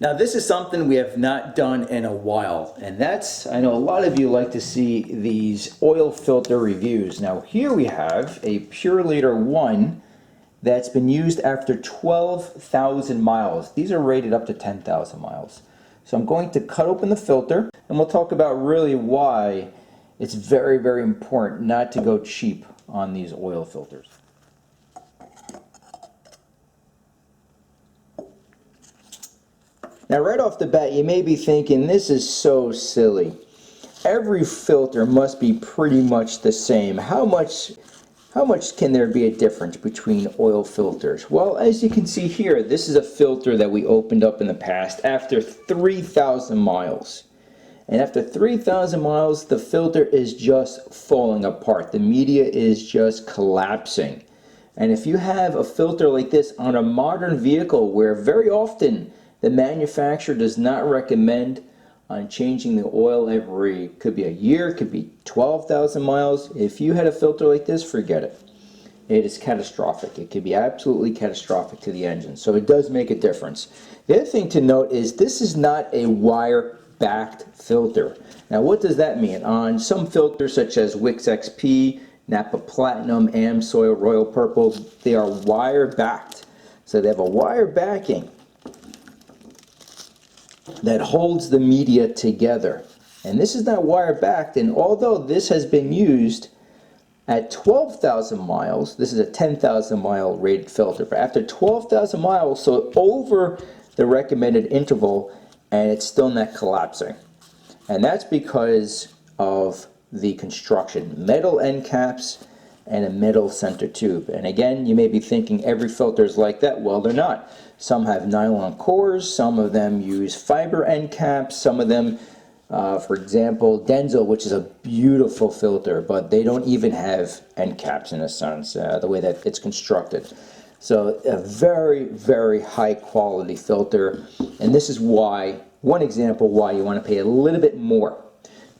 Now this is something we have not done in a while, and that's, I know a lot of you like to see these oil filter reviews. Now here we have a Purolator One that's been used after 12,000 miles. These are rated up to 10,000 miles. So I'm going to cut open the filter, and we'll talk about really why it's very, very important not to go cheap on these oil filters. Now right off the bat you may be thinking, this is so silly. Every filter must be pretty much the same. How much can there be a difference between oil filters? Well, as you can see here, this is a filter that we opened up in the past after 3,000 miles. And after 3,000 miles, the filter is just falling apart. The media is just collapsing. And if you have a filter like this on a modern vehicle, where very often the manufacturer does not recommend on changing the oil every, could be a year, could be 12,000 miles. If you had a filter like this, forget it. It is catastrophic. It could be absolutely catastrophic to the engine. So it does make a difference. The other thing to note is this is not a wire-backed filter. Now what does that mean? On some filters such as Wix XP, Napa Platinum, Amsoil, Royal Purple, they are wire-backed. So they have a wire backing that holds the media together. And this is not wire backed, and although this has been used at 12,000 miles, this is a 10,000 mile rated filter, but after 12,000 miles, so over the recommended interval, and it's still not collapsing. And that's because of the construction. Metal end caps and a metal center tube. And again, you may be thinking every filter is like that. Well, they're not. Some have nylon cores, some of them use fiber end caps, some of them, for example, Denso, which is a beautiful filter, but they don't even have end caps in a sense, the way that it's constructed. So a very, very high quality filter, and this is why, one example why you want to pay a little bit more.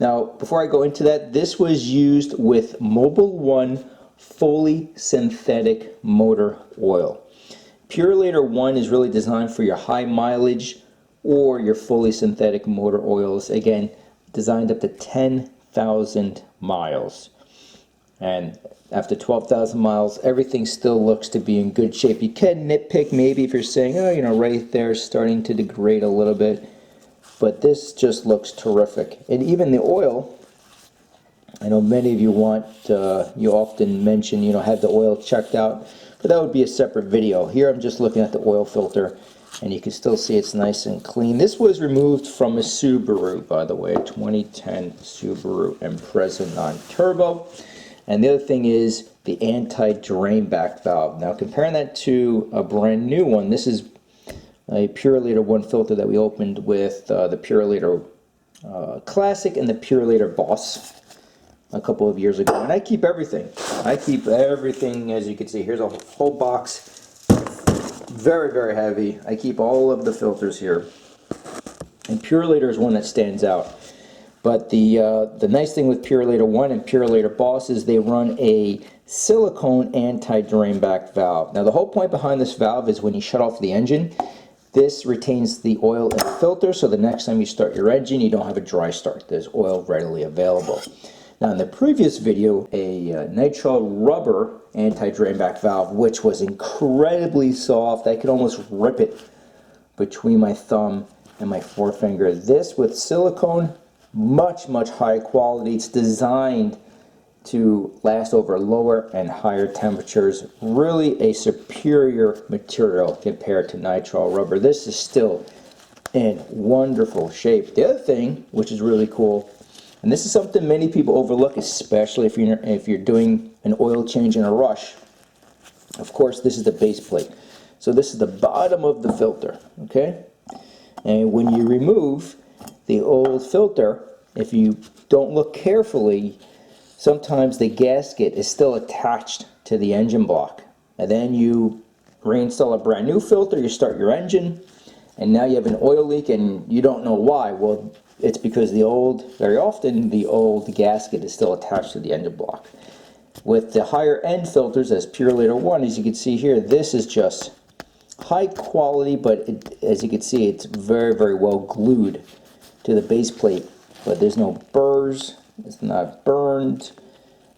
Now, before I go into that, this was used with Mobil One fully synthetic motor oil. Purolator One is really designed for your high mileage or your fully synthetic motor oils. Again, designed up to 10,000 miles. And after 12,000 miles, everything still looks to be in good shape. You can nitpick maybe if you're saying, oh, you know, right there starting to degrade a little bit. But this just looks terrific. And even the oil, I know many of you want, you often mention, you know, have the oil checked out. But that would be a separate video. Here I'm just looking at the oil filter, and you can still see it's nice and clean. This was removed from a Subaru, by the way, 2010 Subaru Impreza non-turbo. And the other thing is the anti-drain back valve. Now comparing that to a brand new one, this is a Purolator One filter that we opened with the Purolator Classic and the Purolator Boss a couple of years ago. And I keep everything. I keep everything, as you can see. Here's a whole box. Very, very heavy. I keep all of the filters here. And Purolator is one that stands out. But the nice thing with Purolator One and Purolator Boss is they run a silicone anti-drain back valve. Now the whole point behind this valve is when you shut off the engine, this retains the oil in the filter, so the next time you start your engine, you don't have a dry start. There's oil readily available. Now in the previous video, a nitrile rubber anti-drain back valve, which was incredibly soft, I could almost rip it between my thumb and my forefinger. This with silicone, much higher quality. It's designed to last over lower and higher temperatures. Really a superior material compared to nitrile rubber. This is still in wonderful shape. The other thing, which is really cool, and this is something many people overlook, especially if you're doing an oil change in a rush. Of course, this is the base plate. So this is the bottom of the filter, okay? And when you remove the old filter, if you don't look carefully, sometimes the gasket is still attached to the engine block. And then you reinstall a brand new filter, you start your engine, and now you have an oil leak and you don't know why. Well, it's because very often the old gasket is still attached to the engine block. With the higher end filters, as Purolator One, as you can see here, this is just high quality, but as you can see, it's very, very well glued to the base plate. But there's no burrs, it's not burned,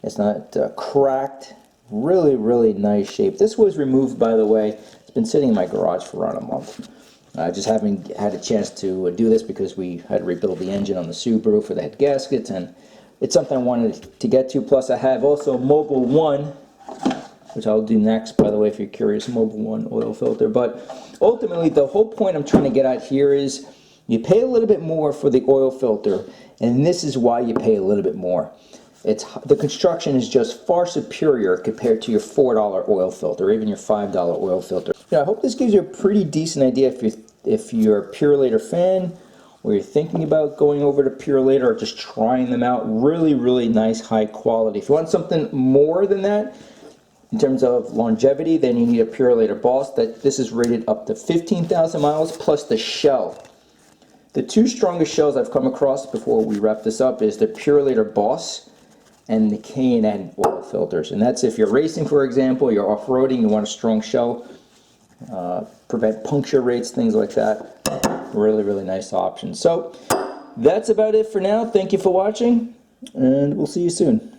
it's not cracked. Really, really nice shape. This was removed, by the way. It's been sitting in my garage for around a month. I just haven't had a chance to do this because we had to rebuild the engine on the Subaru for the head gaskets, and it's something I wanted to get to. Plus I have also Mobile One, which I'll do next, by the way, if you're curious, Mobile One oil filter. But ultimately, the whole point I'm trying to get at here is you pay a little bit more for the oil filter, and this is why you pay a little bit more. The construction is just far superior compared to your $4 oil filter, or even your $5 oil filter. I hope this gives you a pretty decent idea if you're a Purolator fan, or you're thinking about going over to Purolator or just trying them out. Really, really nice, high quality. If you want something more than that, in terms of longevity, then you need a Purolator Boss. This is rated up to 15,000 miles plus the shell. The two strongest shells I've come across before we wrap this up is the Purolator Boss and the K&N oil filters. And that's if you're racing, for example, you're off-roading, you want a strong shell, prevent puncture rates, things like that. Really, really nice option. So that's about it for now. Thank you for watching, and we'll see you soon.